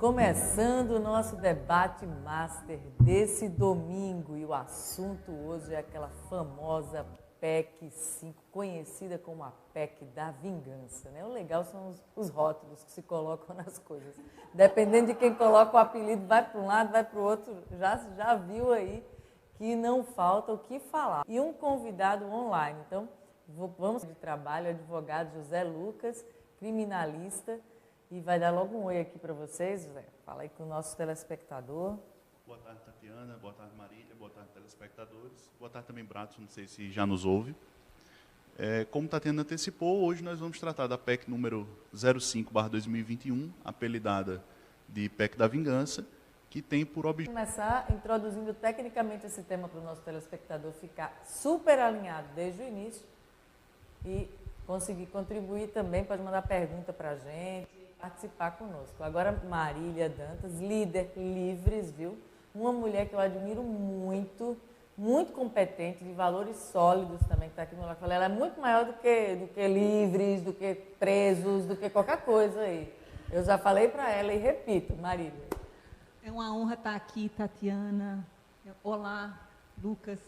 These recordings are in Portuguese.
Começando o nosso debate master desse domingo, e o assunto hoje é aquela famosa PEC 5, conhecida como a PEC da vingança, né? O legal são os rótulos que se colocam nas coisas. Dependendo de quem coloca o apelido, vai para um lado, vai para o outro, já viu aí que não falta o que falar. E um convidado online, então vamos de trabalho, o advogado José Lucas, criminalista, e vai dar logo um oi aqui para vocês, José. Fala aí com o nosso telespectador. Boa tarde, Tatiana. Boa tarde, Marília. Boa tarde, telespectadores. Boa tarde também, Bradson. Não sei se já nos ouve. Como Tatiana antecipou, hoje nós vamos tratar da PEC número 05/2021, apelidada de PEC da Vingança, que tem por objetivo... Começar introduzindo tecnicamente esse tema para o nosso telespectador ficar super alinhado desde o início e conseguir contribuir também, pode mandar pergunta para a gente, participar conosco. Agora, Marília Dantas, líder Livres, viu? Uma mulher que eu admiro muito, muito competente, de valores sólidos também, que está aqui no lado. Ela é muito maior do que Livres, do que Presos, do que qualquer coisa aí. Eu já falei para ela e repito, Marília. É uma honra estar aqui, Tatiana. Olá, Lucas.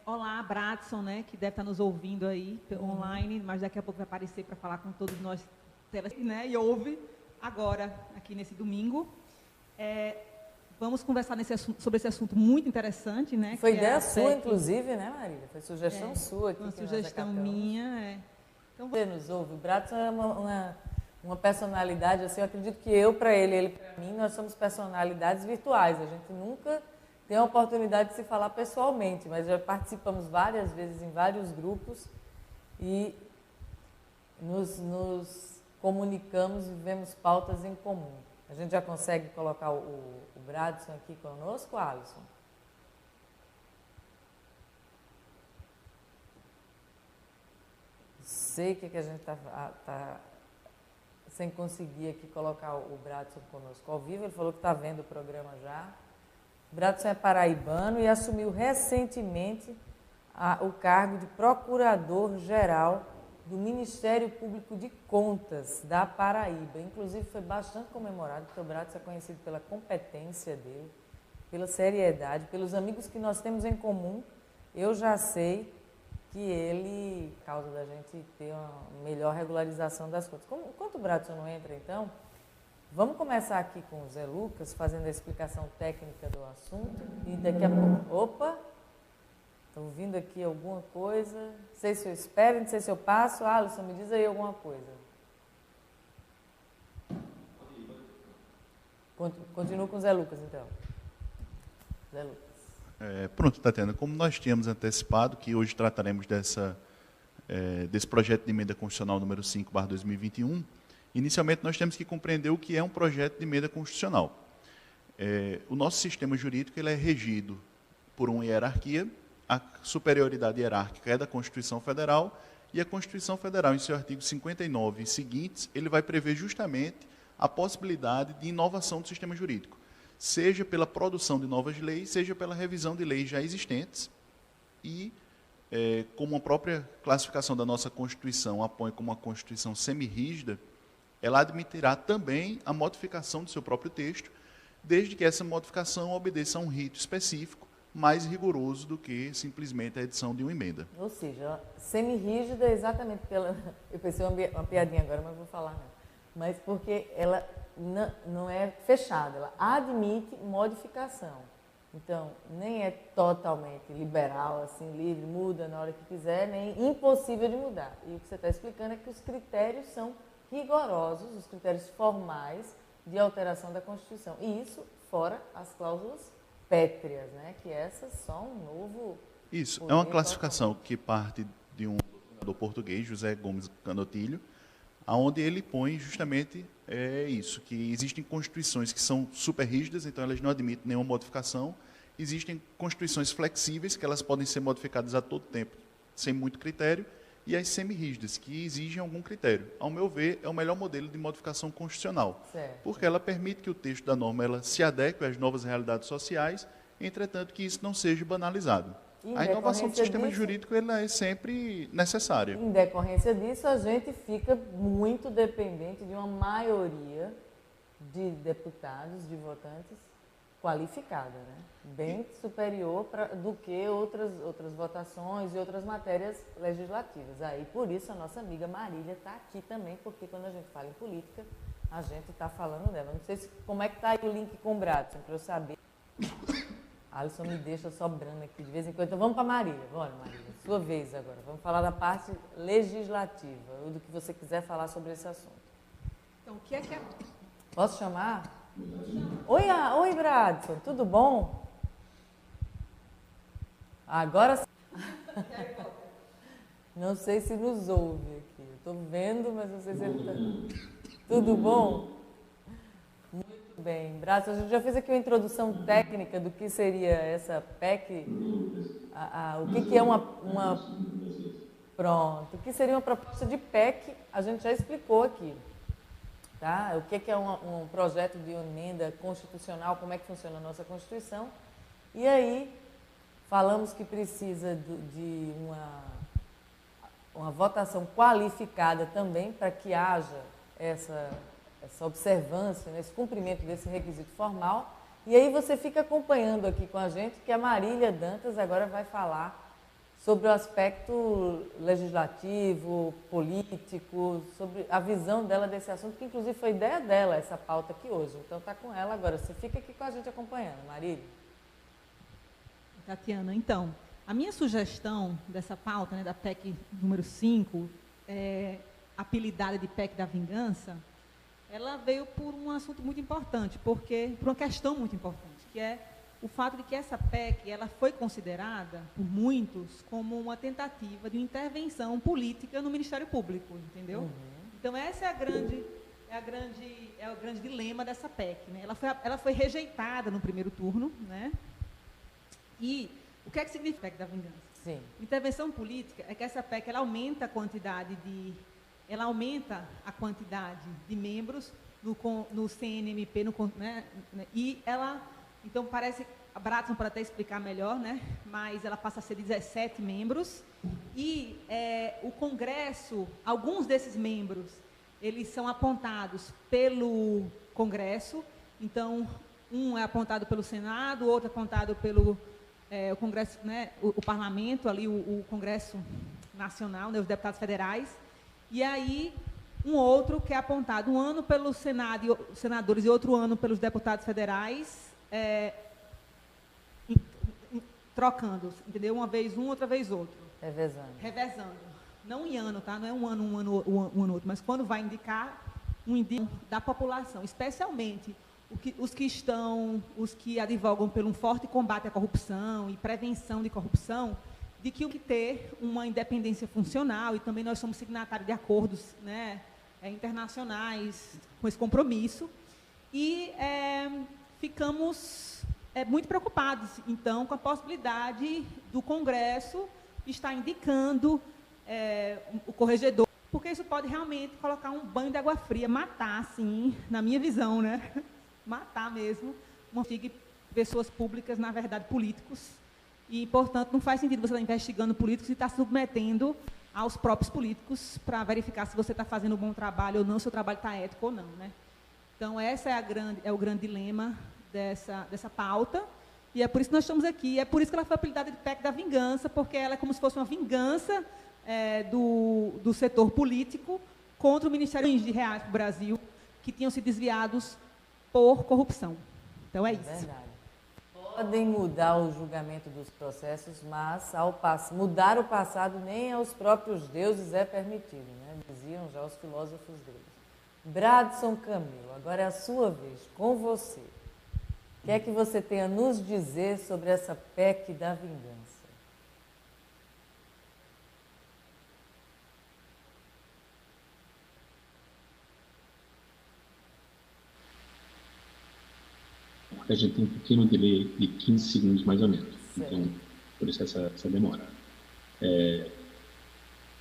Olá, Bradson, né, que deve estar nos ouvindo aí online, mas daqui a pouco vai aparecer para falar com todos nós, né, e ouve agora, aqui nesse domingo. Vamos conversar sobre esse assunto muito interessante, né? Foi ideia sua, inclusive, né, Marília? Foi sugestão sua aqui. Uma sugestão minha, Então, você nos ouve. O Bradson é uma personalidade, assim, eu acredito que eu para ele para mim, nós somos personalidades virtuais. A gente nunca tem a oportunidade de se falar pessoalmente, mas já participamos várias vezes em vários grupos e nos comunicamos e vivemos pautas em comum. A gente já consegue colocar o Bradson aqui conosco, Alisson? Sei que a gente tá sem conseguir aqui colocar o Bradson conosco ao vivo. Ele falou que está vendo o programa já. O Bradson é paraibano e assumiu recentemente o cargo de Procurador-Geral do Ministério Público de Contas da Paraíba. Inclusive, foi bastante comemorado, porque o Bradson é conhecido pela competência dele, pela seriedade, pelos amigos que nós temos em comum. Eu já sei que ele, por causa da gente ter uma melhor regularização das contas. Enquanto o Bradson não entra, então, vamos começar aqui com o Zé Lucas, fazendo a explicação técnica do assunto, e daqui a pouco... Opa! Estou ouvindo aqui alguma coisa. Não sei se eu espero, não sei se eu passo. Alisson, me diz aí alguma coisa. Continuo com o Zé Lucas, então. Zé Lucas. Pronto, Tatiana. Como nós tínhamos antecipado, que hoje trataremos desse projeto de emenda constitucional número 5/2021, inicialmente nós temos que compreender o que é um projeto de emenda constitucional. O nosso sistema jurídico ele é regido por uma hierarquia. A superioridade hierárquica é da Constituição Federal, e a Constituição Federal, em seu artigo 59 e seguintes, ele vai prever justamente a possibilidade de inovação do sistema jurídico, seja pela produção de novas leis, seja pela revisão de leis já existentes, e, como a própria classificação da nossa Constituição apoia como uma Constituição semirrígida, ela admitirá também a modificação do seu próprio texto, desde que essa modificação obedeça a um rito específico, mais rigoroso do que simplesmente a edição de uma emenda. Ou seja, semirrígida exatamente pela... Eu pensei uma piadinha agora, mas vou falar não. Mas porque ela não é fechada, ela admite modificação. Então, nem é totalmente liberal, assim, livre, muda na hora que quiser, nem impossível de mudar. E o que você está explicando é que os critérios são rigorosos, os critérios formais de alteração da Constituição. E isso fora as cláusulas pétreas, né? Que essas são um novo... Isso, é uma classificação que parte de um doutor português, José Gomes Canotilho, onde ele põe justamente isso, que existem constituições que são super rígidas, então elas não admitem nenhuma modificação, existem constituições flexíveis, que elas podem ser modificadas a todo tempo, sem muito critério, e as semirrígidas, que exigem algum critério. Ao meu ver, é o melhor modelo de modificação constitucional, certo, porque ela permite que o texto da norma ela se adeque às novas realidades sociais, entretanto que isso não seja banalizado. A inovação do sistema jurídico ela é sempre necessária. Em decorrência disso, a gente fica muito dependente de uma maioria de deputados, de votantes, qualificada, né? Bem superior do que outras votações e outras matérias legislativas. Aí, por isso, a nossa amiga Marília está aqui também, porque quando a gente fala em política, a gente está falando dela. Não sei como é que está aí o link com o Bradson, para eu saber. Alisson me deixa sobrando aqui de vez em quando. Então, vamos para Marília. Bora, Marília, sua vez agora. Vamos falar da parte legislativa, ou do que você quiser falar sobre esse assunto. Então, o que é que é... Posso chamar? Oi, Bradson, tudo bom? Agora sim. Não sei se nos ouve aqui. Estou vendo, mas não sei se ele está... Tudo bom? Muito bem. Bradson, a gente já fez aqui uma introdução técnica do que seria essa PEC, o que é uma... Pronto. O que seria uma proposta de PEC, a gente já explicou aqui. Tá? O que é um projeto de emenda constitucional, como é que funciona a nossa Constituição. E aí, falamos que precisa de uma votação qualificada também para que haja essa observância, esse cumprimento desse requisito formal. E aí você fica acompanhando aqui com a gente que a Marília Dantas agora vai falar sobre o aspecto legislativo, político, sobre a visão dela desse assunto, que inclusive foi ideia dela, essa pauta aqui hoje. Então está com ela agora. Você fica aqui com a gente acompanhando, Marília. Tatiana, então, a minha sugestão dessa pauta, né, da PEC número 5, apelidada de PEC da Vingança, ela veio por um assunto muito importante, por uma questão muito importante, que é o fato de que essa PEC ela foi considerada por muitos como uma tentativa de intervenção política no Ministério Público, entendeu? Uhum. Então essa é o grande dilema dessa PEC, né? Ela foi rejeitada no primeiro turno, né? E o que é que significa a PEC da Vingança? Sim. Intervenção política é que essa PEC ela aumenta a quantidade de membros no CNMP, né? E ela, então parece, a Bradson pode até explicar melhor, né? Mas ela passa a ser 17 membros e o Congresso, alguns desses membros, eles são apontados pelo Congresso, então um é apontado pelo Senado, outro é apontado pelo o Congresso, né? O Parlamento, ali o Congresso Nacional, né? Os deputados federais, e aí um outro que é apontado um ano pelo Senado e senadores e outro ano pelos deputados federais, trocando, entendeu? Uma vez um, outra vez outro. Revezando. Não em ano, tá? Não é um ano outro, mas quando vai indicar, indica da população, especialmente os que advogam por um forte combate à corrupção e prevenção de corrupção, de que o que ter uma independência funcional, e também nós somos signatários de acordos, né, internacionais com esse compromisso, e ficamos muito preocupados, então, com a possibilidade do Congresso estar indicando o corregedor, porque isso pode realmente colocar um banho de água fria, matar, assim, na minha visão, né? Matar mesmo, pessoas públicas, na verdade, políticos, e, portanto, não faz sentido você estar investigando políticos e estar submetendo aos próprios políticos para verificar se você está fazendo um bom trabalho ou não, se o trabalho está ético ou não, né? Então, essa é o grande dilema dessa pauta, e é por isso que nós estamos aqui, é por isso que ela foi apelidada de PEC da Vingança, porque ela é como se fosse uma vingança do setor político contra o Ministério de Reais para o Brasil, que tinham sido desviados por corrupção. Então, é isso. Verdade. Podem mudar o julgamento dos processos, mas mudar o passado nem aos próprios deuses é permitido, né? Diziam já os filósofos gregos. Bradson Camilo, agora é a sua vez, com você. O que é que você tem a nos dizer sobre essa PEC da Vingança? A gente tem um pequeno delay de 15 segundos, mais ou menos. Certo. Então, por isso essa demora.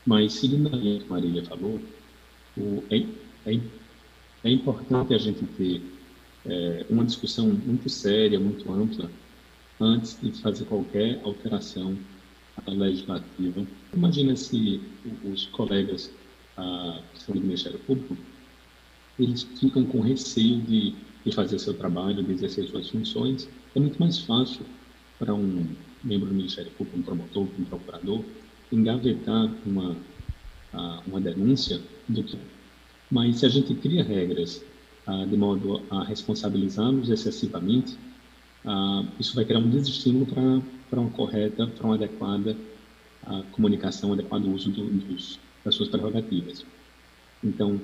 Mas, seguindo a linha que a Marília falou, é importante a gente ter uma discussão muito séria, muito ampla, antes de fazer qualquer alteração legislativa. Imagina se os colegas que são do Ministério Público eles ficam com receio de fazer seu trabalho, de exercer suas funções. É muito mais fácil para um membro do Ministério Público, um promotor, um procurador, engavetar uma denúncia do que... Mas se a gente cria regras de modo a responsabilizá-los excessivamente, isso vai criar um desestímulo para uma correta, para uma adequada comunicação, adequado uso das suas prerrogativas. Então,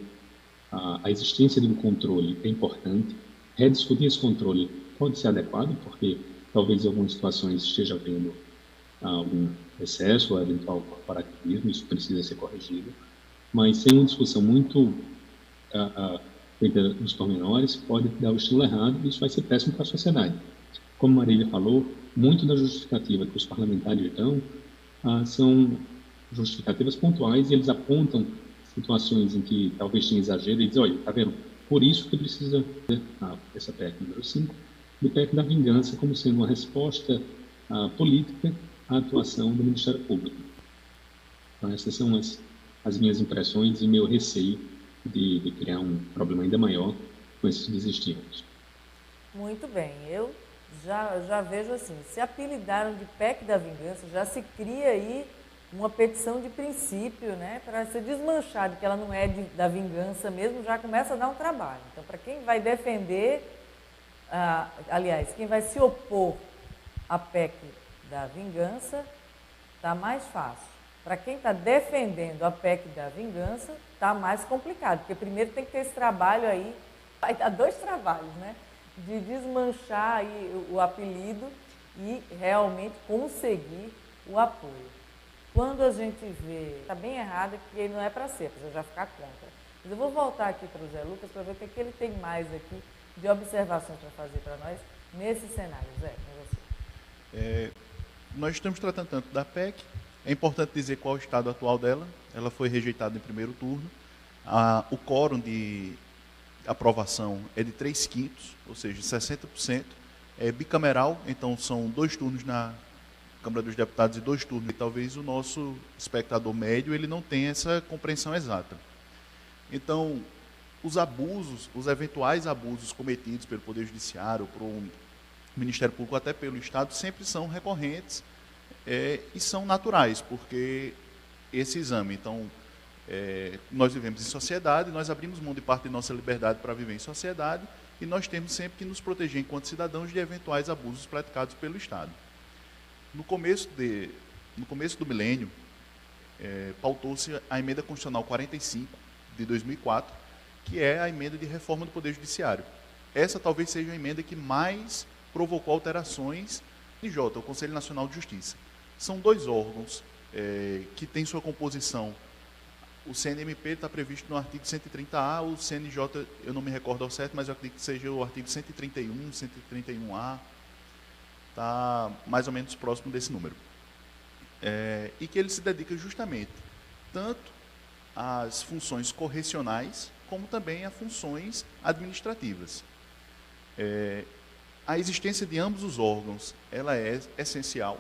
a existência de um controle é importante. Rediscutir esse controle pode ser adequado, porque talvez em algumas situações esteja havendo algum excesso ou eventual corporativismo, isso precisa ser corrigido, mas sem uma discussão muito feita nos pormenores, pode dar o estímulo errado e isso vai ser péssimo para a sociedade. Como Marília falou, muito da justificativa que os parlamentares dão são justificativas pontuais e eles apontam situações em que talvez tenha exagero e dizem, olha, está vendo? Por isso que precisa essa PEC número 5, do PEC da vingança como sendo uma resposta política à atuação do Ministério Público. Então, essas são as minhas impressões e meu receio de criar um problema ainda maior com esses desestímulos. Muito bem, eu já vejo assim, se apelidaram de PEC da vingança, já se cria aí uma petição de princípio, né, para ser desmanchado, que ela não é da vingança mesmo, já começa a dar um trabalho. Então, para quem vai defender, aliás, quem vai se opor à PEC da vingança, está mais fácil. Para quem está defendendo a PEC da vingança, está mais complicado, porque primeiro tem que ter esse trabalho aí, vai dar 2 trabalhos, né, de desmanchar aí o apelido e realmente conseguir o apoio. Quando a gente vê, está bem errado, que não é para ser, para já ficar contra. Mas eu vou voltar aqui para o Zé Lucas para ver o que ele tem mais aqui de observações para fazer para nós nesse cenário. Zé, com você. Nós estamos tratando tanto da PEC, é importante dizer qual é o estado atual dela. Ela foi rejeitada em primeiro turno. O quórum de aprovação é de 3/5, ou seja, 60%. É bicameral, então são 2 turnos na Câmara dos Deputados e 2 turnos. E talvez o nosso espectador médio ele não tenha essa compreensão exata. Então, os abusos, os eventuais abusos cometidos pelo Poder Judiciário, pelo Ministério Público, até pelo Estado, sempre são recorrentes e são naturais, porque esse exame, então, nós vivemos em sociedade, nós abrimos mão de parte de nossa liberdade para viver em sociedade e nós temos sempre que nos proteger enquanto cidadãos de eventuais abusos praticados pelo Estado. No começo do milênio, pautou-se a Emenda Constitucional 45, de 2004, que é a emenda de reforma do Poder Judiciário. Essa talvez seja a emenda que mais provocou alterações no CNJ, o Conselho Nacional de Justiça. São 2 órgãos que têm sua composição. O CNMP está previsto no artigo 130A, o CNJ, eu não me recordo ao certo, mas eu acredito que seja o artigo 131, 131A, está mais ou menos próximo desse número. E que ele se dedica justamente tanto às funções correcionais, como também a funções administrativas. A existência de ambos os órgãos ela é essencial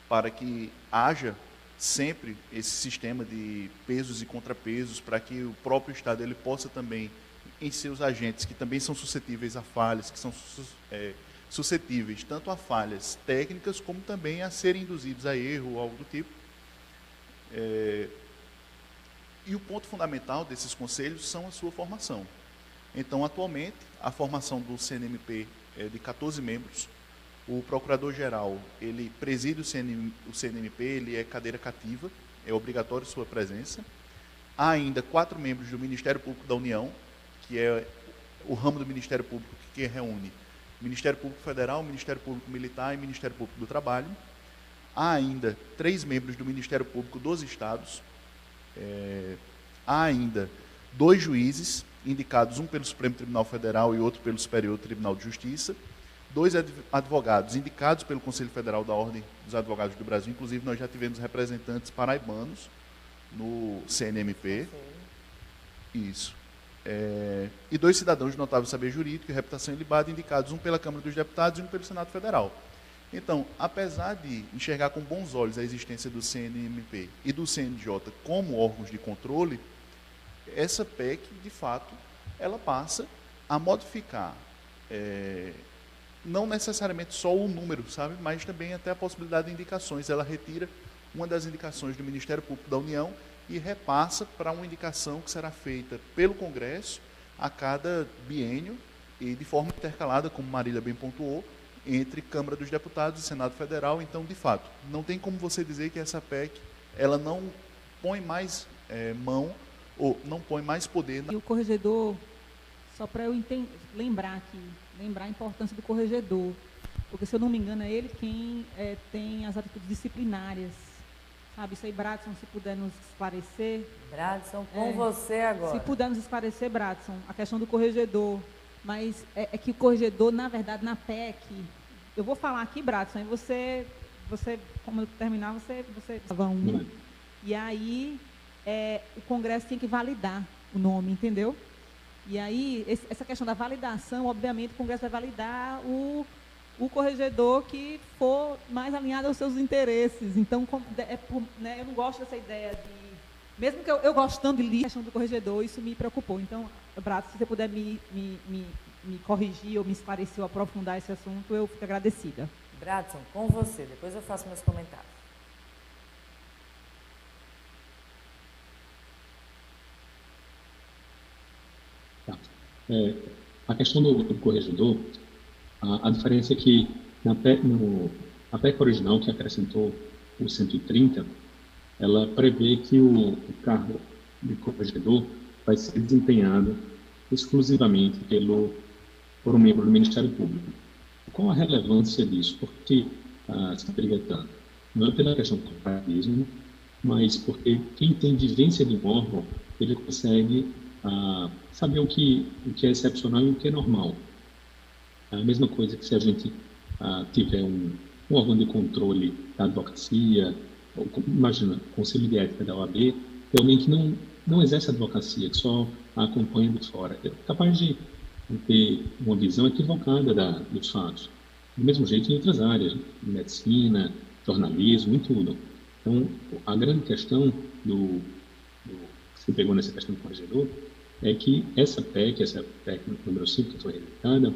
para que haja sempre esse sistema de pesos e contrapesos, para que o próprio Estado ele possa também, em seus agentes, que também são suscetíveis a falhas, que são suscetíveis tanto a falhas técnicas, como também a serem induzidos a erro ou algo do tipo. E o ponto fundamental desses conselhos são a sua formação. Então, atualmente, a formação do CNMP é de 14 membros. O Procurador-Geral, ele preside o CNMP, ele é cadeira cativa, é obrigatório sua presença. Há ainda 4 membros do Ministério Público da União, que é o ramo do Ministério Público que reúne o Ministério Público Federal, o Ministério Público Militar e o Ministério Público do Trabalho. Há ainda 3 membros do Ministério Público dos Estados. Há ainda 2 juízes, indicados, um pelo Supremo Tribunal Federal e outro pelo Superior Tribunal de Justiça. 2 advogados indicados pelo Conselho Federal da Ordem dos Advogados do Brasil. Inclusive, nós já tivemos representantes paraibanos no CNMP. Isso. E 2 cidadãos de notável saber jurídico e reputação ilibada, indicados, um pela Câmara dos Deputados e um pelo Senado Federal. Então, apesar de enxergar com bons olhos a existência do CNMP e do CNJ como órgãos de controle, essa PEC, de fato, ela passa a modificar, não necessariamente só o número, sabe, mas também até a possibilidade de indicações. Ela retira uma das indicações do Ministério Público da União e repassa para uma indicação que será feita pelo Congresso a cada biênio e de forma intercalada, como Marília bem pontuou, entre Câmara dos Deputados e Senado Federal. Então, de fato, não tem como você dizer que essa PEC ela não põe mais mão ou não põe mais poder. E o corregedor, só para eu lembrar a importância do corregedor, porque, se eu não me engano, é ele quem tem as atitudes disciplinárias. Sabe, isso aí, Bradson, se puder nos esclarecer. Bradson, com você agora. Se puder nos esclarecer, Bradson, a questão do corregedor. Mas é que o corregedor, na verdade, na PEC, eu vou falar aqui, Bradson, aí você como eu terminar, você e aí o Congresso tem que validar o nome, entendeu? E aí, essa questão da validação, obviamente, o Congresso vai validar o corregedor que for mais alinhado aos seus interesses. Então, eu não gosto dessa ideia de... Mesmo que eu gostando de ler a questão do corregedor, isso me preocupou. Então, Brato, se você puder me corrigir ou me esclarecer ou aprofundar esse assunto, eu fico agradecida. Bradson, com você. Depois eu faço meus comentários. Tá. A questão do corregedor, a diferença é que na PEC original, que acrescentou o 130, ela prevê que o cargo de corregedor vai ser desempenhado exclusivamente por um membro do Ministério Público. Qual a relevância disso? Por que se briga tanto? Não é pela questão do corporativismo, mas porque quem tem vivência de um órgão, ele consegue saber o que é excepcional e o que é normal. É a mesma coisa que se a gente tiver um órgão de controle da advocacia, imagina, Conselho de Ética da OAB, é alguém que não exerce a advocacia, que só a acompanha de fora. É capaz de ter uma visão equivocada dos fatos. Do mesmo jeito em outras áreas, medicina, jornalismo, em tudo. Então, a grande questão que você pegou nessa questão do corregedor é que essa PEC número 5, que foi rejeitada,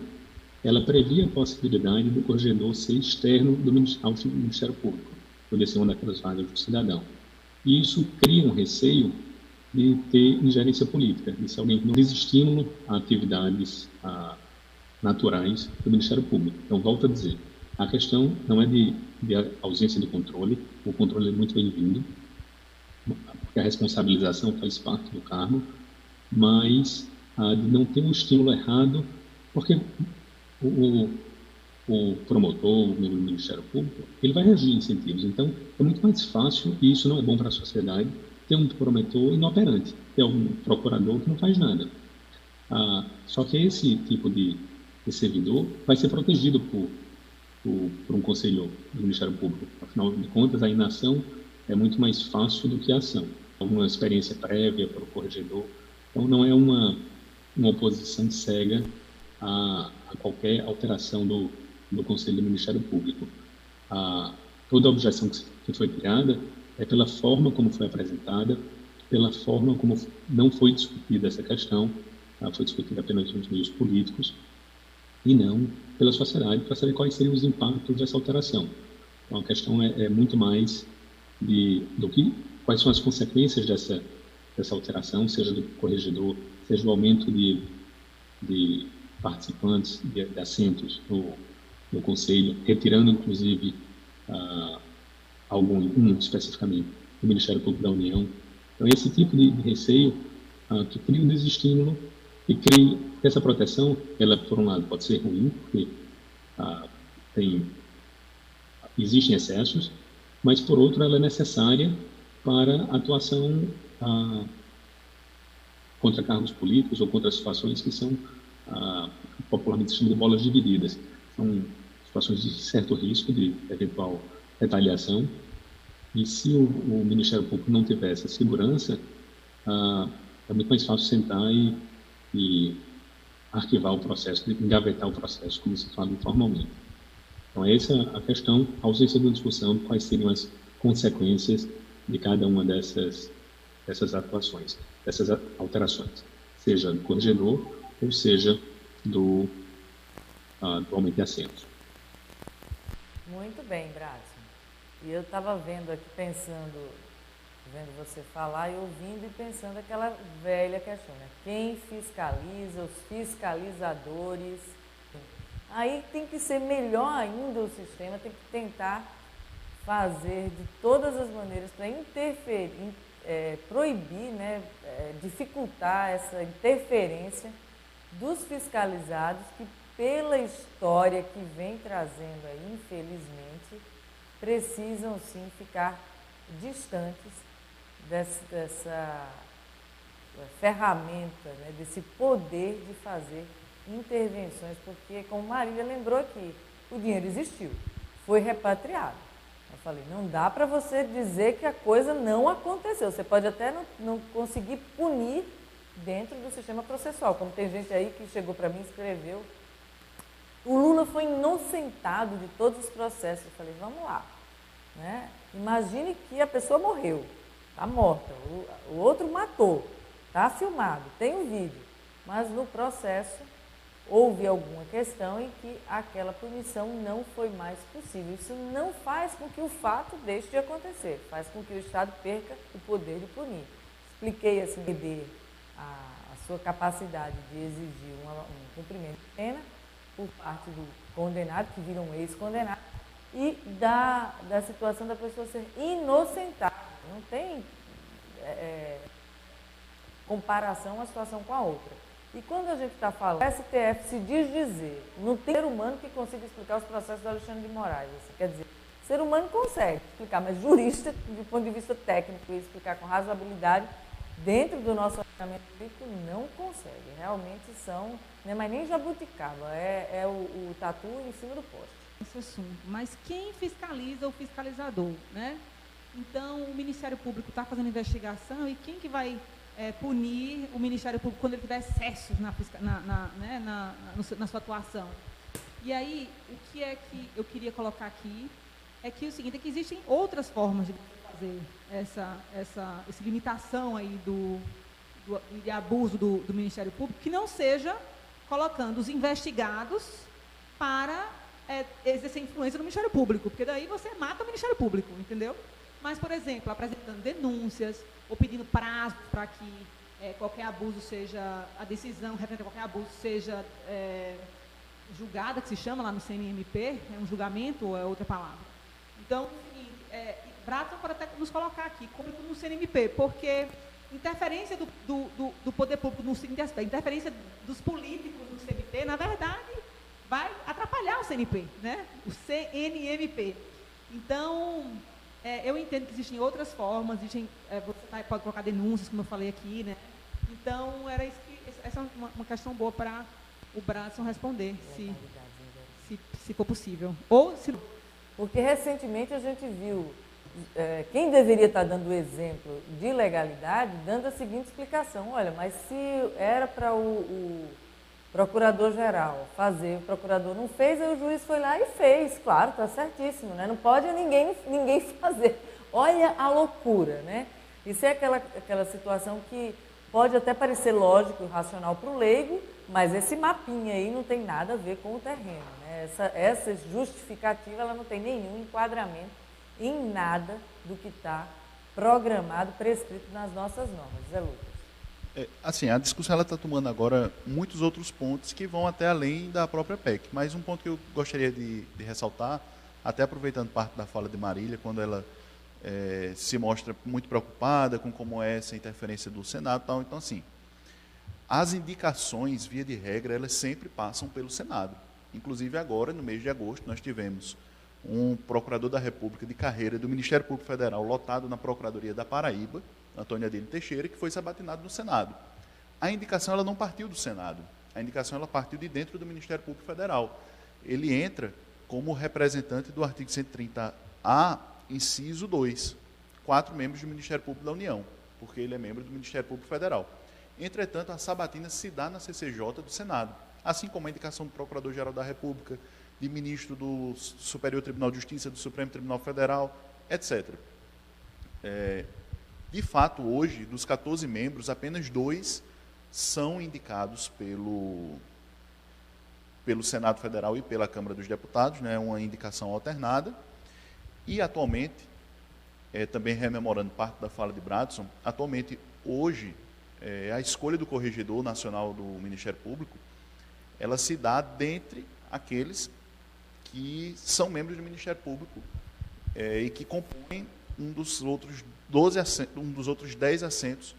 ela previa a possibilidade do corregedor ser externo ao Ministério Público, poder ser uma daquelas vagas do cidadão. E isso cria um receio de ter ingerência política, de ser alguém que não desestímulo a atividades naturais do Ministério Público. Então, volto a dizer, a questão não é de ausência de controle, o controle é muito bem-vindo, porque a responsabilização faz parte do cargo, mas de não ter um estímulo errado, porque o promotor, o membro do Ministério Público, ele vai regir incentivos. Então, é muito mais fácil, e isso não é bom para a sociedade, ter um promotor inoperante, ter um procurador que não faz nada. Só que esse tipo de servidor vai ser protegido por um conselho do Ministério Público. Afinal de contas, a inação é muito mais fácil do que a ação. Alguma experiência prévia para o corregedor. Então, não é uma oposição cega a qualquer alteração do Conselho do Ministério Público. Toda a objeção que foi criada é pela forma como foi apresentada, pela forma como não foi discutida essa questão, foi discutida apenas nos meios políticos, e não pela sociedade, para saber quais seriam os impactos dessa alteração. Então, a questão é muito mais quais são as consequências dessa alteração, seja do corregedor, seja o aumento de participantes, de assentos no Conselho, retirando, inclusive, um especificamente, do Ministério Público da União. Então, esse tipo de receio que cria um desestímulo e cria essa proteção, ela, por um lado, pode ser ruim, porque existem excessos, mas, por outro, ela é necessária para a atuação contra cargos políticos ou contra situações que são popularmente chamadas de bolas divididas. São situações de certo risco de eventual retaliação, e se o Ministério Público não tiver essa segurança, é muito mais fácil sentar e arquivar o processo, engavetar o processo, como se fala informalmente. Então, essa é a questão, a ausência de discussão de quais seriam as consequências de cada uma dessas atuações, dessas alterações. seja do coordenador ou seja do aumento de assentos. Muito bem, Bradson. E eu estava vendo aqui, vendo você falar e ouvindo e pensando aquela velha questão, né? Quem fiscaliza, os fiscalizadores. Aí tem que ser melhor ainda o sistema, tem que tentar fazer de todas as maneiras para interferir, proibir, né, dificultar essa interferência dos fiscalizados que, pela história que vem trazendo aí, infelizmente, precisam sim ficar distantes dessa ferramenta, né, desse poder de fazer intervenções, porque, como Marília lembrou aqui, o dinheiro existiu, foi repatriado. Eu falei, não dá para você dizer que a coisa não aconteceu. Você pode até não conseguir punir dentro do sistema processual, como tem gente aí que chegou para mim e escreveu. O Lula foi inocentado de todos os processos. Eu falei, vamos lá. Né? Imagine que a pessoa morreu, está morta, o outro matou, está filmado, tem um vídeo, mas no processo houve alguma questão em que aquela punição não foi mais possível. Isso não faz com que o fato deixe de acontecer, faz com que o Estado perca o poder de punir. Expliquei assim, a sua capacidade de exigir um cumprimento de pena por parte do condenado, que vira um ex-condenado, e da situação da pessoa ser inocentada. Não tem comparação uma situação com a outra. E quando a gente está falando, o STF se diz dizer, não tem ser humano que consiga explicar os processos do Alexandre de Moraes. Assim, quer dizer, ser humano consegue explicar, mas jurista, do ponto de vista técnico, e explicar com razoabilidade, dentro do nosso ordenamento jurídico, não consegue. Realmente são, não é mais nem jabuticaba, é o tatu em cima do poste. Esse assunto. Mas quem fiscaliza o fiscalizador, né? Então, o Ministério Público está fazendo investigação e quem que vai punir o Ministério Público quando ele tiver excessos na sua atuação? E aí, o que é que eu queria colocar aqui é que o seguinte, é que existem outras formas de fazer essa limitação aí de abuso do Ministério Público, que não seja colocando os investigados para exercer influência no Ministério Público, porque daí você mata o Ministério Público, entendeu? Mas, por exemplo, apresentando denúncias ou pedindo prazo para que qualquer abuso seja, a decisão referente a qualquer abuso seja julgada, que se chama lá no CNMP, é um julgamento ou é outra palavra. Então, Bradson pode até nos colocar aqui, como no CNMP, porque interferência do poder público no seguinte aspecto, interferência dos políticos no CNMP, na verdade, vai atrapalhar o CNMP, né? O CNMP. Então, eu entendo que existem outras formas, você pode colocar denúncias, como eu falei aqui, né? Então, essa é uma questão boa para o Bradson responder, se for possível. Ou se... Porque recentemente a gente viu quem deveria estar dando o exemplo de legalidade, dando a seguinte explicação, olha, mas se era para o procurador-geral fazer, o procurador não fez, aí o juiz foi lá e fez, claro, está certíssimo, né? Não pode ninguém fazer. Olha a loucura, né? Isso é aquela situação que pode até parecer lógico e racional para o leigo, mas esse mapinha aí não tem nada a ver com o terreno, né? Essa justificativa ela não tem nenhum enquadramento em nada do que está programado, prescrito nas nossas normas. Zé Lucas. Assim, a discussão está tomando agora muitos outros pontos que vão até além da própria PEC. Mas um ponto que eu gostaria de ressaltar, até aproveitando parte da fala de Marília, quando ela se mostra muito preocupada com como é essa interferência do Senado e tal. Então, assim, as indicações, via de regra, elas sempre passam pelo Senado. Inclusive agora, no mês de agosto, nós tivemos um procurador da República de carreira do Ministério Público Federal lotado na Procuradoria da Paraíba, Antônio Adilho Teixeira, que foi sabatinado no Senado. A indicação ela não partiu do Senado, a indicação ela partiu de dentro do Ministério Público Federal. Ele entra como representante do artigo 130A, inciso 2, 4 membros do Ministério Público da União, porque ele é membro do Ministério Público Federal. Entretanto, a sabatina se dá na CCJ do Senado, assim como a indicação do Procurador-Geral da República, de ministro do Superior Tribunal de Justiça, do Supremo Tribunal Federal, etc. De fato, hoje, dos 14 membros, apenas 2 são indicados pelo Senado Federal e pela Câmara dos Deputados, né, uma indicação alternada. E, atualmente, também rememorando parte da fala de Bradson, atualmente, hoje, a escolha do Corregedor Nacional do Ministério Público, ela se dá dentre aqueles que são membros do Ministério Público e que compõem um dos outros 10 assentos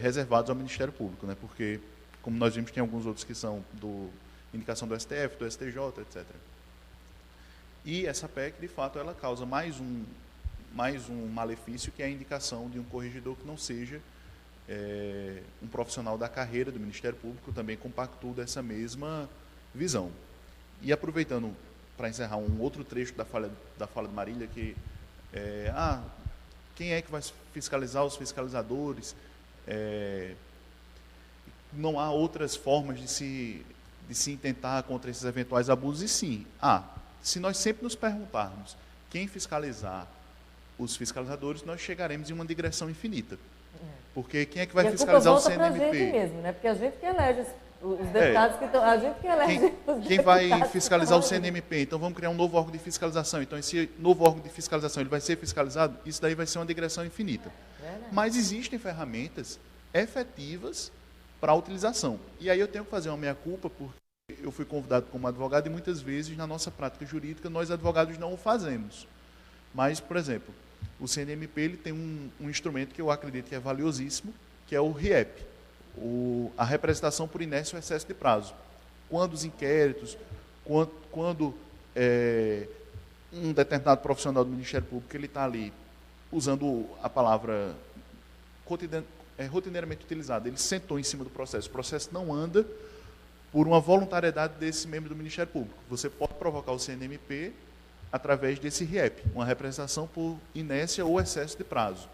reservados ao Ministério Público, né, porque, como nós vimos, tem alguns outros que são indicação do STF, do STJ, etc. E essa PEC, de fato, ela causa mais um malefício, que é a indicação de um corregedor que não seja um profissional da carreira do Ministério Público, também compactua dessa mesma visão. E aproveitando para encerrar um outro trecho da fala de Marília, que quem é que vai fiscalizar os fiscalizadores? Não há outras formas de se intentar contra esses eventuais abusos? E sim, se nós sempre nos perguntarmos quem fiscalizar os fiscalizadores, nós chegaremos em uma digressão infinita. Porque quem é que vai fiscalizar o CNMP? A gente mesmo, né? Porque a gente que elege os deputados que estão... A gente que elege quem vai fiscalizar o CNMP? Então vamos criar um novo órgão de fiscalização. Então esse novo órgão de fiscalização ele vai ser fiscalizado? Isso daí vai ser uma digressão infinita. Mas existem ferramentas efetivas para a utilização. E aí eu tenho que fazer uma meia-culpa, porque eu fui convidado como advogado e muitas vezes na nossa prática jurídica nós advogados não o fazemos. Mas, por exemplo, o CNMP ele tem um instrumento que eu acredito que é valiosíssimo, que é o RIEP, a representação por inércia ou excesso de prazo. Quando os inquéritos, quando um determinado profissional do Ministério Público ele está ali usando a palavra rotineiramente utilizada, ele sentou em cima do processo, o processo não anda por uma voluntariedade desse membro do Ministério Público. Você pode provocar o CNMP através desse RIEP, uma representação por inércia ou excesso de prazo.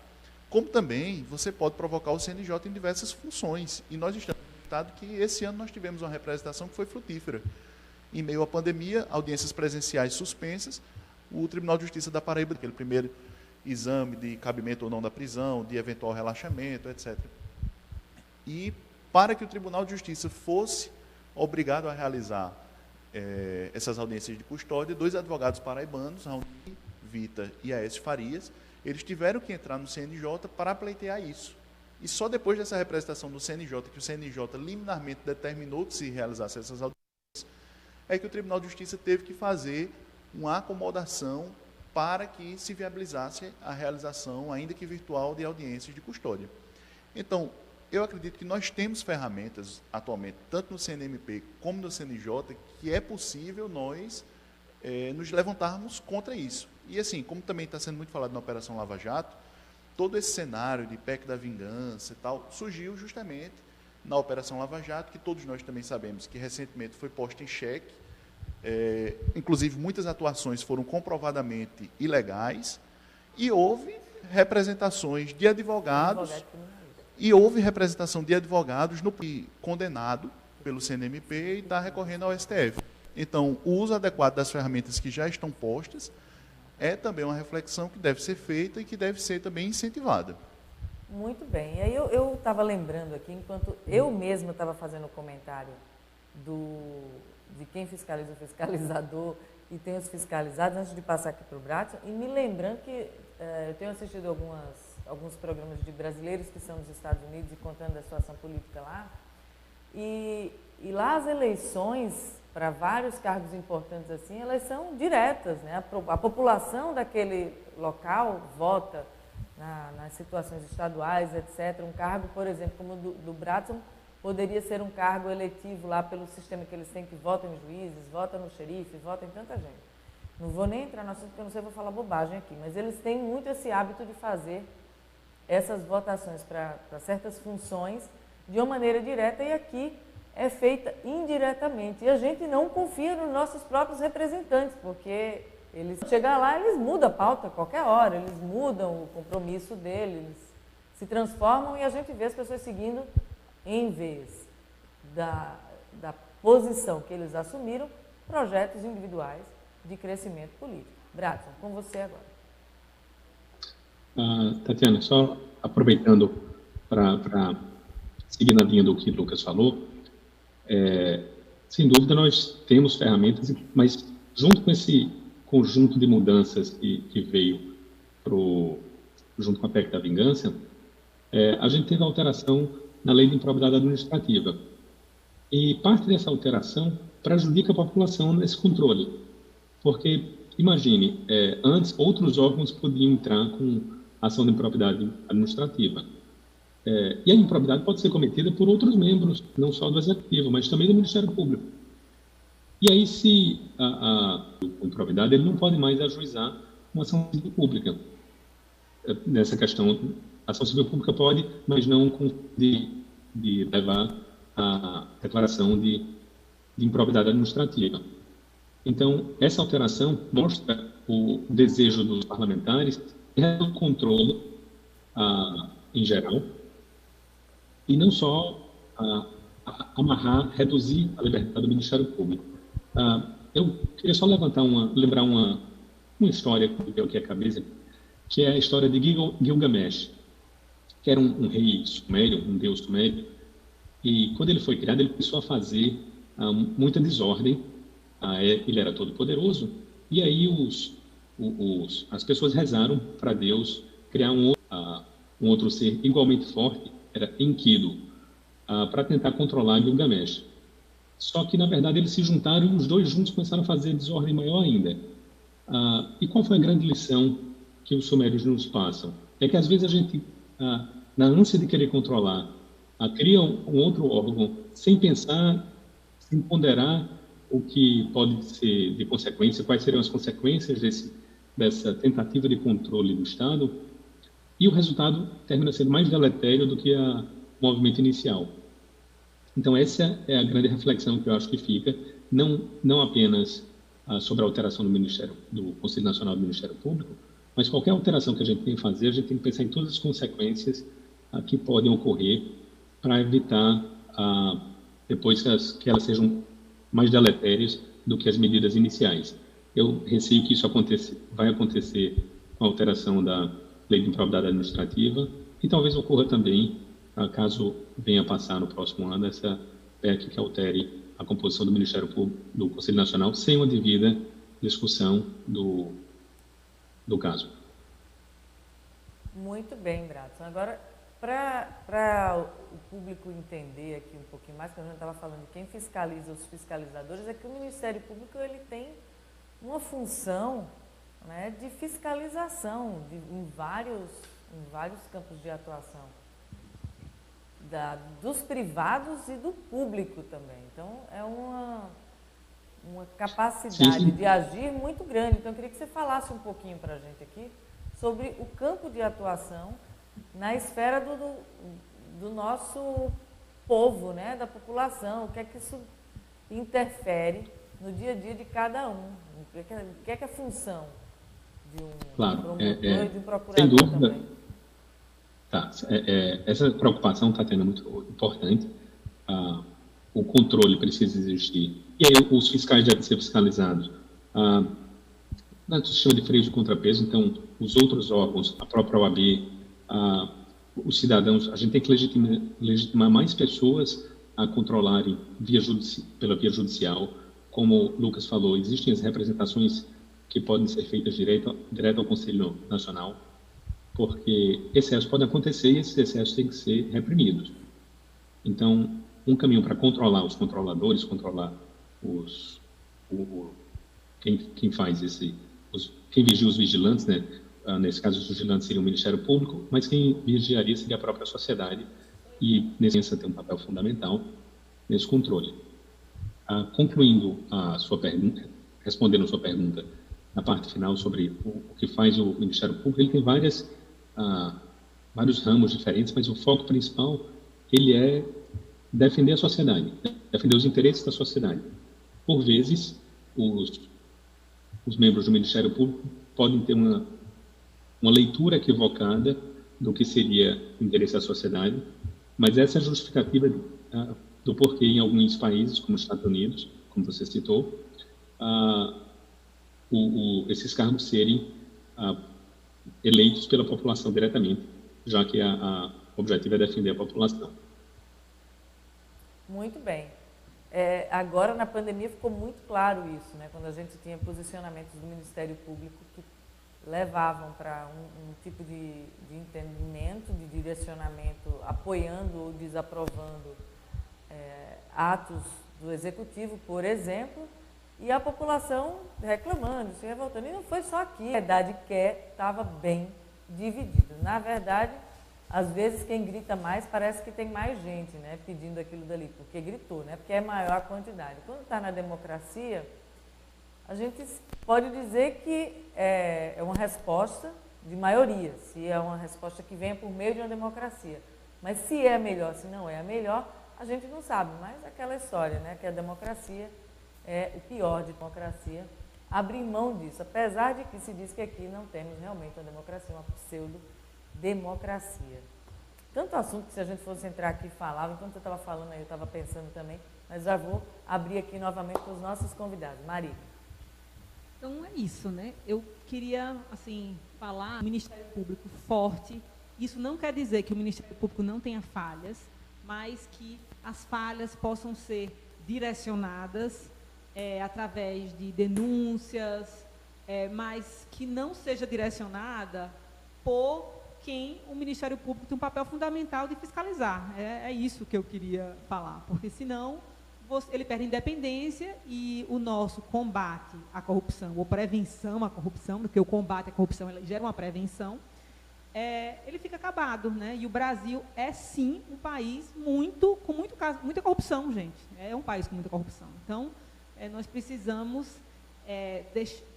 Como também você pode provocar o CNJ em diversas funções. E nós estamos acreditados que esse ano nós tivemos uma representação que foi frutífera. Em meio à pandemia, audiências presenciais suspensas, o Tribunal de Justiça da Paraíba, aquele primeiro exame de cabimento ou não da prisão, de eventual relaxamento, etc. E para que o Tribunal de Justiça fosse obrigado a realizar essas audiências de custódia, 2 advogados paraibanos, Raoni Vita e Aécio Farias, eles tiveram que entrar no CNJ para pleitear isso. E só depois dessa representação do CNJ, que o CNJ liminarmente determinou que se realizasse essas audiências, é que o Tribunal de Justiça teve que fazer uma acomodação para que se viabilizasse a realização, ainda que virtual, de audiências de custódia. Então, eu acredito que nós temos ferramentas atualmente, tanto no CNMP como no CNJ, que é possível nós nos levantarmos contra isso. E assim, como também está sendo muito falado na Operação Lava Jato, todo esse cenário de PEC da vingança e tal, surgiu justamente na Operação Lava Jato, que todos nós também sabemos que recentemente foi posta em xeque, inclusive muitas atuações foram comprovadamente ilegais, e houve representações de advogados... E houve representação de advogados no condenado pelo CNMP e está recorrendo ao STF. Então, o uso adequado das ferramentas que já estão postas é também uma reflexão que deve ser feita e que deve ser também incentivada. Muito bem. E aí eu estava lembrando aqui, enquanto eu mesma estava fazendo o comentário de quem fiscaliza o fiscalizador e tem os fiscalizados, antes de passar aqui para o Bradson, e me lembrando que eu tenho assistido alguns programas de brasileiros que são nos Estados Unidos e contando a situação política lá. E lá as eleições para vários cargos importantes assim, elas são diretas, né? A população daquele local vota nas situações estaduais, etc. Um cargo, por exemplo, como o do Bradson, poderia ser um cargo eletivo lá pelo sistema que eles têm, que votam em juízes, votam no xerife, votam em tanta gente. Não vou nem entrar no assunto, porque eu não sei, vou falar bobagem aqui, mas eles têm muito esse hábito de fazer essas votações para certas funções de uma maneira direta, e aqui é feita indiretamente. E a gente não confia nos nossos próprios representantes, porque eles chegar lá, eles mudam a pauta a qualquer hora, eles mudam o compromisso deles, eles se transformam e a gente vê as pessoas seguindo, em vez da posição que eles assumiram, projetos individuais de crescimento político. Bradson, com você agora. Tatiana, só aproveitando para seguindo a linha do que o Lucas falou, sem dúvida nós temos ferramentas, mas junto com esse conjunto de mudanças que veio junto com a PEC da vingança, a gente teve a alteração na lei de improbidade administrativa. E parte dessa alteração prejudica a população nesse controle. Porque, imagine, antes outros órgãos podiam entrar com ação de improbidade administrativa. E a improbidade pode ser cometida por outros membros, não só do Executivo, mas também do Ministério Público. E aí, se a improbidade, ele não pode mais ajuizar uma ação civil pública. Nessa questão, a ação civil pública pode, mas não de levar a declaração de improbidade administrativa. Então, essa alteração mostra o desejo dos parlamentares de reduzir o controle em geral, e não só reduzir a liberdade do Ministério Público. Eu queria só lembrar uma história que me deu aqui à cabeça, que é a história de Gilgamesh, que era um rei sumério, um deus sumério, e quando ele foi criado, ele começou a fazer muita desordem. Ele era todo poderoso, e aí as pessoas rezaram para Deus criar um outro ser igualmente forte, era Enkidu, para tentar controlar Gilgamesh. Só que, na verdade, eles se juntaram e os dois juntos começaram a fazer desordem maior ainda. E qual foi a grande lição que os sumérios nos passam? É que, às vezes, a gente, na ânsia de querer controlar, cria um outro órgão sem pensar, sem ponderar o que pode ser de consequência, quais seriam as consequências dessa tentativa de controle do Estado, e o resultado termina sendo mais deletério do que o movimento inicial. Então, essa é a grande reflexão que eu acho que fica, não apenas sobre a alteração do Conselho Nacional do Ministério Público, mas qualquer alteração que a gente tem que fazer, a gente tem que pensar em todas as consequências que podem ocorrer para evitar, depois que elas sejam mais deletérias do que as medidas iniciais. Eu receio que isso vai acontecer com a alteração da Lei de Improbidade Administrativa e talvez ocorra também, caso venha a passar no próximo ano, essa PEC que altere a composição do Ministério Público, do Conselho Nacional, sem uma devida discussão do caso. Muito bem, Bradson. Agora, para o público entender aqui um pouquinho mais, que a gente estava falando de quem fiscaliza os fiscalizadores, é que o Ministério Público ele tem uma função, né, de fiscalização em vários campos de atuação, dos privados e do público também. Então, é uma capacidade de agir muito grande. Então, eu queria que você falasse um pouquinho para a gente aqui sobre o campo de atuação na esfera do nosso povo, né, da população, o que é que isso interfere no dia a dia de cada um, o que é a função de um promotor e de um procurador. Sem dúvida, também. Essa preocupação está tendo muito importante, o controle precisa existir, e aí os fiscais devem ser fiscalizados no sistema de freio de contrapeso. Então os outros órgãos, a própria OAB, os cidadãos, a gente tem que legitimar mais pessoas a controlarem pela via judicial. Como o Lucas falou, existem as representações que podem ser feitas direto ao Conselho Nacional, porque excessos podem acontecer e esses excessos têm que ser reprimidos. Então, um caminho para controlar os controladores, controlar quem faz quem vigia os vigilantes, né? Nesse caso, os vigilantes seriam o Ministério Público, mas quem vigiaria seria a própria sociedade, e nesse tem um papel fundamental nesse controle. Concluindo a sua pergunta, respondendo a sua pergunta na parte final sobre o que faz o Ministério Público, ele tem vários ramos diferentes, mas o foco principal ele é defender a sociedade, defender os interesses da sociedade. Por vezes, os membros do Ministério Público podem ter uma leitura equivocada do que seria o interesse da sociedade, mas essa é a justificativa do porquê em alguns países, como os Estados Unidos, como você citou, esses cargos serem eleitos pela população diretamente, já que o objetivo é defender a população. Muito bem. Agora, na pandemia, ficou muito claro isso, né? Quando a gente tinha posicionamentos do Ministério Público que levavam para um tipo de entendimento, de direcionamento, apoiando ou desaprovando atos do Executivo, por exemplo, e a população reclamando, se revoltando. E não foi só aqui. A verdade estava bem dividida. Na verdade, às vezes quem grita mais parece que tem mais gente, né, pedindo aquilo dali, porque gritou, né, porque é maior a quantidade. Quando está na democracia, a gente pode dizer que é uma resposta de maioria, se é uma resposta que vem por meio de uma democracia. Mas se é a melhor, se não é a melhor, a gente não sabe. Mas aquela história, né, que a democracia é o pior de democracia, abrir mão disso, apesar de que se diz que aqui não temos realmente uma democracia, uma pseudo-democracia. Tanto assunto que se a gente fosse entrar aqui e falar, enquanto eu estava falando aí, eu estava pensando também, mas já vou abrir aqui novamente para os nossos convidados. Maria. Então é isso, né? Eu queria, assim, falar, Ministério Público forte. Isso não quer dizer que o Ministério Público não tenha falhas, mas que as falhas possam ser direcionadas através de denúncias, mas que não seja direcionada por quem o Ministério Público tem um papel fundamental de fiscalizar. É isso que eu queria falar, porque senão ele perde independência e o nosso combate à corrupção, ou prevenção à corrupção, porque o combate à corrupção ele gera uma prevenção, ele fica acabado, né? E o Brasil é, sim, um país com muita corrupção, gente. É um país com muita corrupção. Então, nós precisamos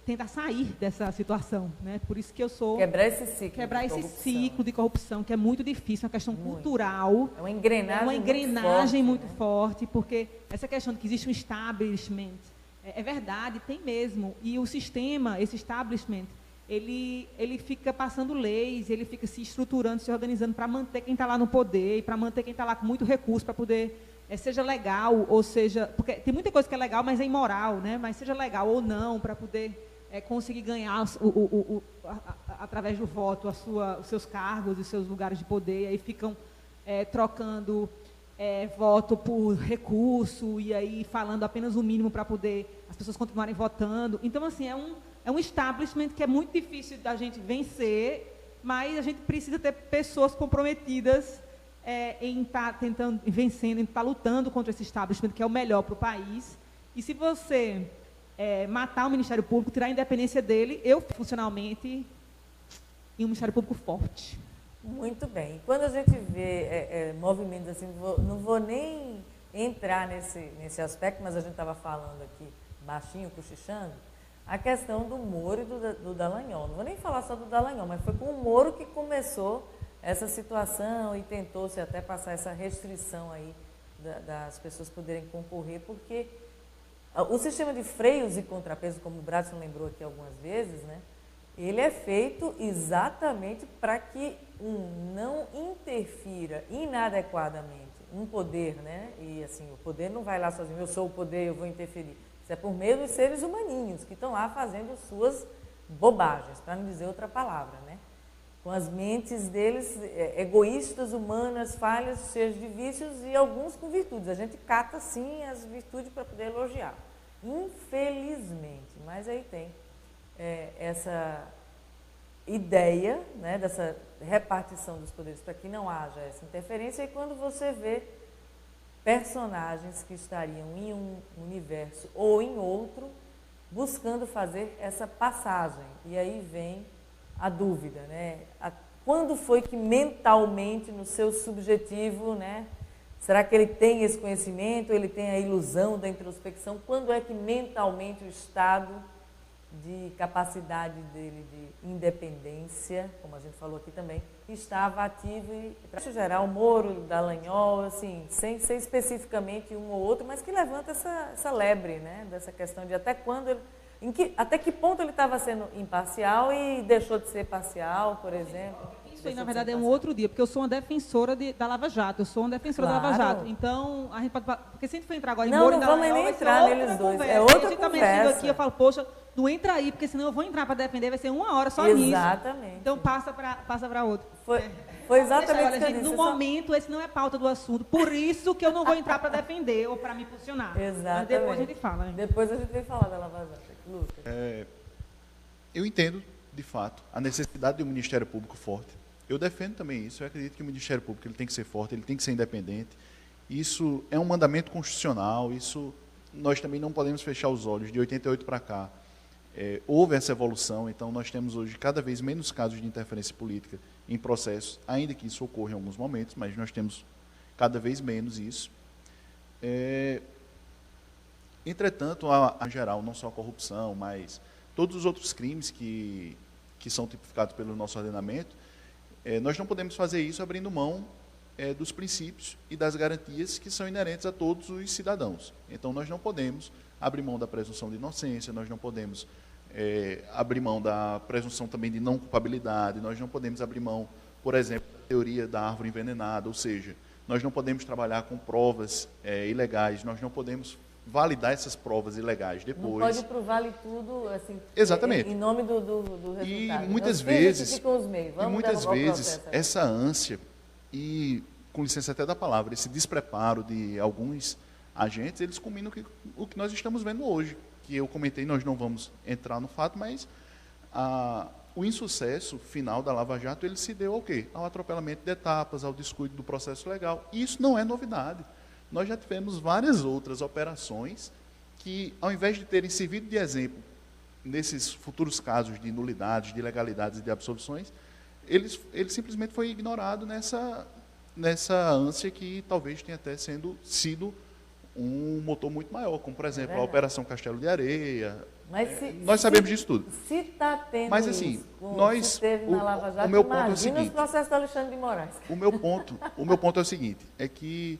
tentar sair dessa situação, né? Por isso que eu sou... Quebrar esse ciclo de corrupção, que é muito difícil, é uma questão cultural. É uma engrenagem muito forte, porque essa questão de que existe um establishment, é verdade, tem mesmo. E o sistema, esse establishment, ele fica passando leis, ele fica se estruturando, se organizando para manter quem está lá no poder, para manter quem está lá com muito recurso, para poder... seja legal, ou seja... Porque tem muita coisa que é legal, mas é imoral, né? Mas seja legal ou não, para poder conseguir ganhar através do voto os seus cargos e seus lugares de poder, e aí ficam trocando voto por recurso, e aí falando apenas o mínimo para poder as pessoas continuarem votando. Então, assim, é um establishment que é muito difícil da gente vencer, mas a gente precisa ter pessoas comprometidas em estar tentando, vencendo, em estar lutando contra esse establishment, que é o melhor para o país. E se você matar o Ministério Público, tirar a independência dele, funcionalmente, em um Ministério Público forte. Muito bem. Quando a gente vê movimentos assim, não vou nem entrar nesse aspecto, mas a gente estava falando aqui, baixinho, cochichando, a questão do Moro e do Dallagnol. Não vou nem falar só do Dallagnol, mas foi com o Moro que começou essa situação e tentou-se até passar essa restrição aí das pessoas poderem concorrer, porque o sistema de freios e contrapesos, como o Bradson lembrou aqui algumas vezes, né, ele é feito exatamente para que não interfira inadequadamente um poder, né, e assim, o poder não vai lá sozinho, eu sou o poder, eu vou interferir. Isso é por meio dos seres humaninhos que estão lá fazendo suas bobagens, para não dizer outra palavra, né? Com as mentes deles egoístas, humanas, falhas, cheias de vícios e alguns com virtudes. A gente cata, sim, as virtudes para poder elogiar. Infelizmente, mas aí tem essa ideia, né, dessa repartição dos poderes para que não haja essa interferência, e quando você vê personagens que estariam em um universo ou em outro, buscando fazer essa passagem. E aí vem a dúvida, né? Quando foi que mentalmente, no seu subjetivo, né? Será que ele tem esse conhecimento, ele tem a ilusão da introspecção? Quando é que mentalmente o estado de capacidade dele de independência, como a gente falou aqui também, estava ativo? E, para geral, Moro, Dallagnol, assim, sem ser especificamente um ou outro, mas que levanta essa lebre, né? Dessa questão de até quando até que ponto ele estava sendo imparcial e deixou de ser parcial, por exemplo. Isso aí, na verdade, é um outro dia, porque eu sou uma defensora da Lava Jato. Eu sou uma defensora da Lava Jato. Então, a gente pode... Porque se a gente for entrar agora em Moro e Dallagnol, vai ser outra neles dois. É outra conversa. Também aqui, eu falo, poxa, não entra aí, porque senão eu vou entrar para defender, vai ser 1 hora só nisso. Exatamente. Então, passa para outro. Foi exatamente isso que eu disse. No momento, esse não é pauta do assunto. Por isso que eu não vou entrar para defender ou para me posicionar. Exatamente. Mas depois a gente fala. Hein? Depois a gente vai falar da Lava Jato. Lucas. Eu entendo, de fato, a necessidade de um Ministério Público forte. Eu defendo também isso. Eu acredito que o Ministério Público ele tem que ser forte, ele tem que ser independente. Isso é um mandamento constitucional. Isso nós também não podemos fechar os olhos. De 88 para cá, houve essa evolução. Então, nós temos hoje cada vez menos casos de interferência política em processos, ainda que isso ocorra em alguns momentos, mas nós temos cada vez menos isso. Entretanto, a geral, não só a corrupção, mas todos os outros crimes que são tipificados pelo nosso ordenamento, nós não podemos fazer isso abrindo mão dos princípios e das garantias que são inerentes a todos os cidadãos. Então, nós não podemos abrir mão da presunção de inocência, nós não podemos abrir mão da presunção também de não culpabilidade, nós não podemos abrir mão, por exemplo, da teoria da árvore envenenada, ou seja, nós não podemos trabalhar com provas ilegais, nós não podemos validar essas provas ilegais depois. Não pode provar tudo assim, exatamente. Em nome do resultado. E muitas vezes essa ânsia e, com licença até da palavra, esse despreparo de alguns agentes, eles combinam com o que nós estamos vendo hoje, que eu comentei, nós não vamos entrar no fato, mas o insucesso final da Lava Jato, ele se deu ao quê? Ao atropelamento de etapas, ao descuido do processo legal. E isso não é novidade. Nós já tivemos várias outras operações que, ao invés de terem servido de exemplo nesses futuros casos de nulidades, de ilegalidades e de absolvições, ele simplesmente foi ignorado nessa ânsia que talvez tenha até sido um motor muito maior, como, por exemplo, a Operação Castelo de Areia. Nós sabemos disso tudo. Se está tendo mas, assim, isso, se teve na Lava Jato, o meu ponto é o seguinte, os processos do Alexandre de Moraes. O meu ponto é o seguinte, é que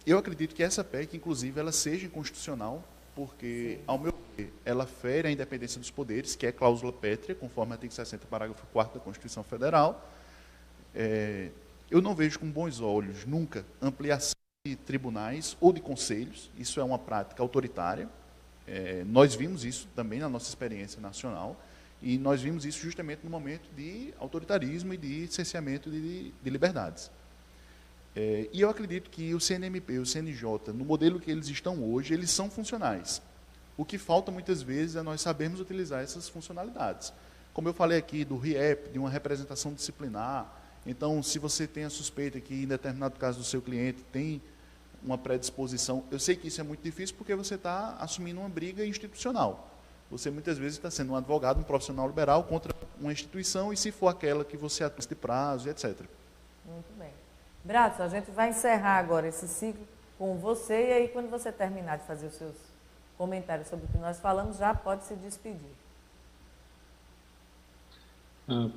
eu acredito que essa PEC, inclusive, ela seja inconstitucional, porque, sim, ao meu ver, ela fere a independência dos poderes, que é cláusula pétrea, conforme o artigo 60, parágrafo 4º da Constituição Federal. Eu não vejo com bons olhos, nunca, ampliação de tribunais ou de conselhos. Isso é uma prática autoritária. Nós vimos isso também na nossa experiência nacional, e nós vimos isso justamente no momento de autoritarismo e de cerceamento de liberdades. E eu acredito que o CNMP e o CNJ, no modelo que eles estão hoje, eles são funcionais. O que falta muitas vezes é nós sabermos utilizar essas funcionalidades. Como eu falei aqui do RIEP, de uma representação disciplinar. Então, se você tem a suspeita que, em determinado caso do seu cliente, tem uma predisposição, eu sei que isso é muito difícil porque você está assumindo uma briga institucional. Você, muitas vezes, está sendo um advogado, um profissional liberal contra uma instituição, e se for aquela que você atende de prazo, etc. Muito bem. Bradson, a gente vai encerrar agora esse ciclo com você, e aí, quando você terminar de fazer os seus comentários sobre o que nós falamos, já pode se despedir.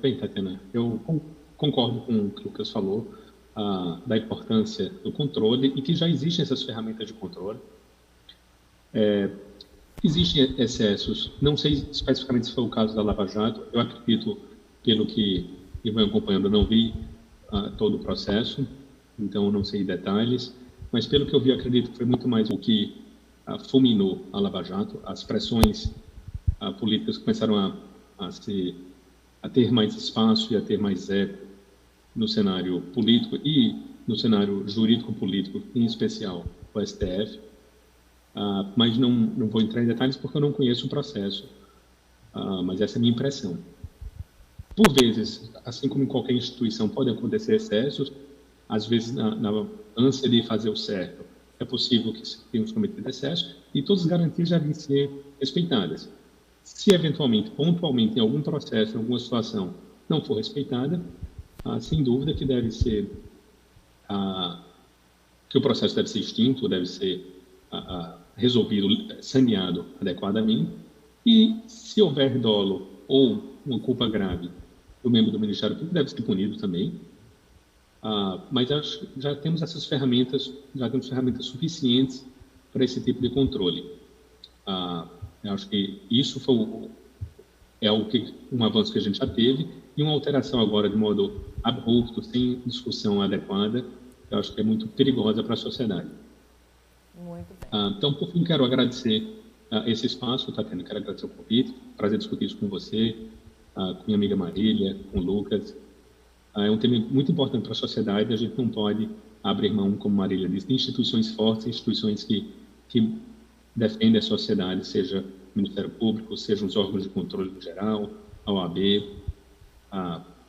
Bem, Tatiana, eu concordo com o que o Lucas falou, da importância do controle, e que já existem essas ferramentas de controle. Existem excessos, não sei especificamente se foi o caso da Lava Jato, eu acredito, pelo que eu venho acompanhando, não vi todo o processo, então não sei detalhes, mas pelo que eu vi, acredito que foi muito mais o que fulminou a Lava Jato. As pressões políticas começaram a ter mais espaço e a ter mais eco no cenário político e no cenário jurídico-político, em especial o STF, mas não vou entrar em detalhes porque eu não conheço o processo, mas essa é a minha impressão. Por vezes, assim como em qualquer instituição, podem acontecer excessos, às vezes na ânsia de fazer o certo, é possível que se tenham cometido excessos, e todas as garantias já devem ser respeitadas. Se eventualmente, pontualmente, em algum processo, em alguma situação, não for respeitada, sem dúvida que deve ser, que o processo deve ser extinto, deve ser resolvido, saneado adequadamente, e se houver dolo ou uma culpa grave do membro do Ministério Público, deve ser punido também. Mas já temos essas ferramentas, suficientes para esse tipo de controle. Eu acho que isso foi um avanço que a gente já teve, e uma alteração agora de modo abrupto, sem discussão adequada, eu acho que é muito perigosa para a sociedade. Muito bem. Então, por fim, quero agradecer esse espaço, Tatiana, quero agradecer o convite, prazer discutir isso com você, com minha amiga Marília, com o Lucas. É um tema muito importante para a sociedade, a gente não pode abrir mão, como Marília disse, de instituições fortes, instituições que defendem a sociedade, seja o Ministério Público, sejam os órgãos de controle no geral, a OAB.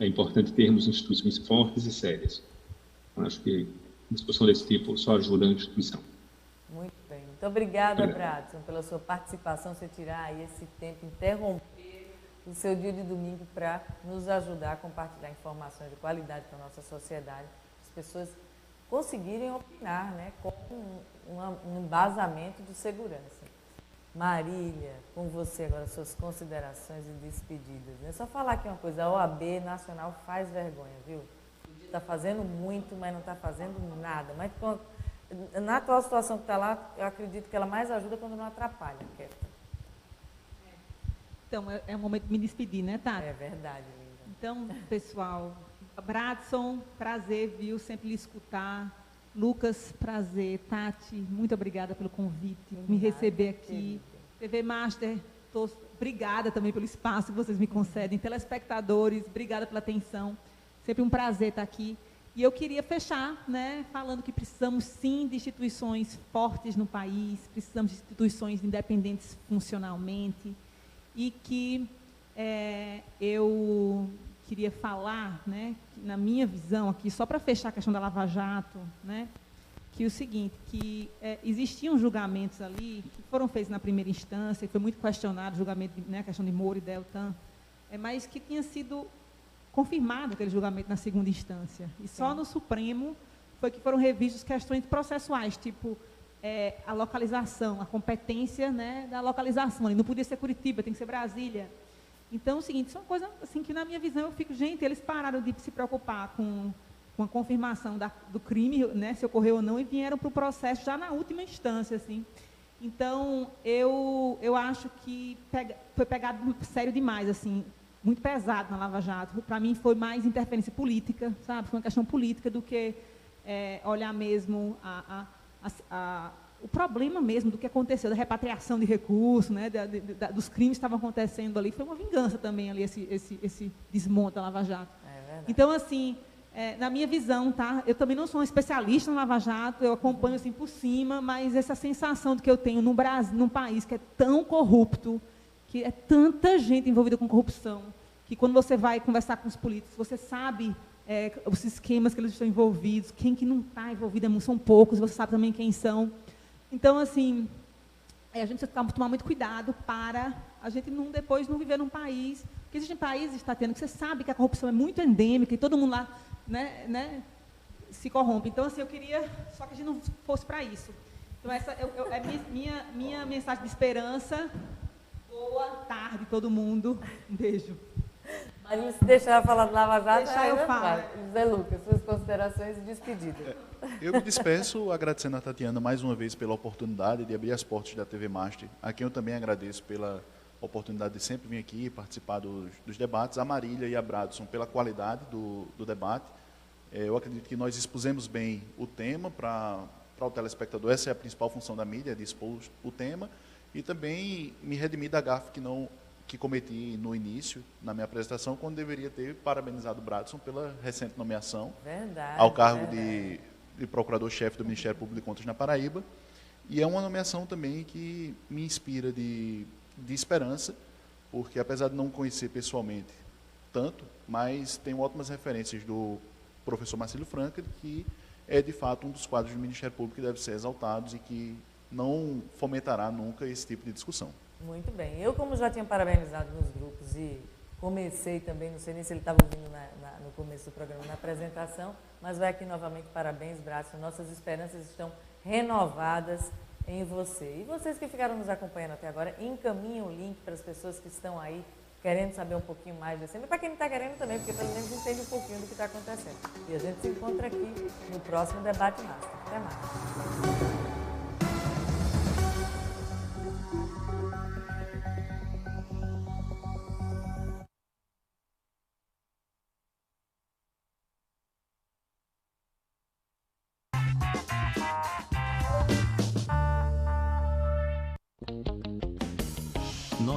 É importante termos instituições fortes e sérias. Acho que discussão desse tipo só ajuda a instituição. Muito bem. Muito obrigada, Bradson, pela sua participação, você tirar aí esse tempo, interromper o seu dia de domingo para nos ajudar a compartilhar informações de qualidade para a nossa sociedade, as pessoas conseguirem opinar, né, com um embasamento de segurança. Marília, com você agora, suas considerações e despedidas. Né? Só falar aqui uma coisa, a OAB Nacional faz vergonha, viu? Está fazendo muito, mas não está fazendo nada. Mas na atual situação que está lá, eu acredito que ela mais ajuda quando não atrapalha, Kéfera. Então, é o momento de me despedir, né, Tati? É verdade, Lívia. Então, pessoal, Bradson, prazer, viu, sempre lhe escutar. Lucas, prazer. Tati, muito obrigada pelo convite, me receber aqui. TV Master, obrigada também pelo espaço que vocês me concedem. Telespectadores, obrigada pela atenção. Sempre um prazer estar aqui. E eu queria fechar, né, falando que precisamos sim de instituições fortes no país, precisamos de instituições independentes funcionalmente, e que eu queria falar, né, na minha visão aqui, só para fechar a questão da Lava Jato, né, que o seguinte, que existiam julgamentos ali que foram feitos na primeira instância, que foi muito questionado o julgamento, né, a questão de Moro e Deltan, mas que tinha sido confirmado aquele julgamento na segunda instância. E só no Supremo foi que foram revistas questões processuais, tipo a localização, a competência, né, da localização. Não podia ser Curitiba, tem que ser Brasília. Então, é o seguinte, isso é uma coisa assim, que, na minha visão, eu fico, gente, eles pararam de se preocupar com a confirmação do crime, né, se ocorreu ou não, e vieram para o processo já na última instância. Assim. Então, eu acho que foi pegado sério demais, assim, muito pesado na Lava Jato. Para mim, foi mais interferência política, sabe? Foi uma questão política do que olhar mesmo o problema mesmo do que aconteceu, da repatriação de recursos, né? Dos crimes que estavam acontecendo ali. Foi uma vingança também ali, esse desmonte da Lava Jato. Então, assim, na minha visão, tá? Eu também não sou uma especialista na Lava Jato, eu acompanho assim por cima, mas essa sensação que eu tenho no Brasil, num país que é tão corrupto, que é tanta gente envolvida com corrupção, que quando você vai conversar com os políticos, você sabe os esquemas que eles estão envolvidos, quem que não está envolvido são poucos, você sabe também quem são. Então, assim, a gente precisa tomar muito cuidado para a gente depois não viver num país, porque existem países, Tatiana, que você sabe que a corrupção é muito endêmica e todo mundo lá, né, se corrompe. Então, assim, eu queria só que a gente não fosse para isso. Então, essa é minha mensagem de esperança. Boa tarde, todo mundo. Um beijo. Mas se deixar falar de Lava Jato, deixar eu falo. José Lucas, suas considerações e despedidas. Eu me despeço agradecendo a Tatiana mais uma vez pela oportunidade de abrir as portas da TV Master, a quem eu também agradeço pela oportunidade de sempre vir aqui participar dos debates, a Marília e a Bradson pela qualidade do debate. Eu acredito que nós expusemos bem o tema para o telespectador, essa é a principal função da mídia, de expor o tema, e também me redimir da gafe que cometi no início, na minha apresentação, quando deveria ter parabenizado o Bradson pela recente nomeação ao cargo de procurador-chefe do Ministério Público de Contas na Paraíba. E é uma nomeação também que me inspira de esperança, porque apesar de não conhecer pessoalmente tanto, mas tenho ótimas referências do professor Marcílio Franca, que é de fato um dos quadros do Ministério Público que deve ser exaltados e que não fomentará nunca esse tipo de discussão. Muito bem. Eu, como já tinha parabenizado nos grupos e comecei também, não sei nem se ele estava ouvindo no começo do programa, na apresentação, mas vai aqui novamente, parabéns, Bradson. Nossas esperanças estão renovadas em você. E vocês que ficaram nos acompanhando até agora, encaminhem o link para as pessoas que estão aí querendo saber um pouquinho mais desse tema, e para quem não está querendo também, porque pelo menos entende um pouquinho do que está acontecendo. E a gente se encontra aqui no próximo Debate Master. Até mais.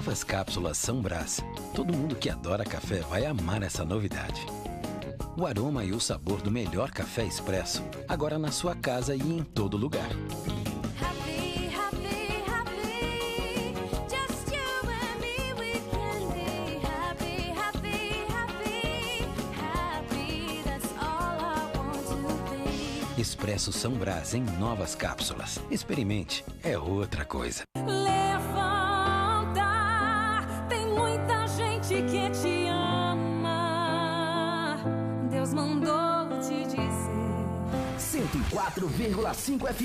Novas cápsulas São Brás. Todo mundo que adora café vai amar essa novidade. O aroma e o sabor do melhor café expresso, agora na sua casa e em todo lugar. Expresso São Brás em novas cápsulas. Experimente, é outra coisa. Levanta, tem muita gente que te ama. Deus mandou te dizer. 104,5 FM.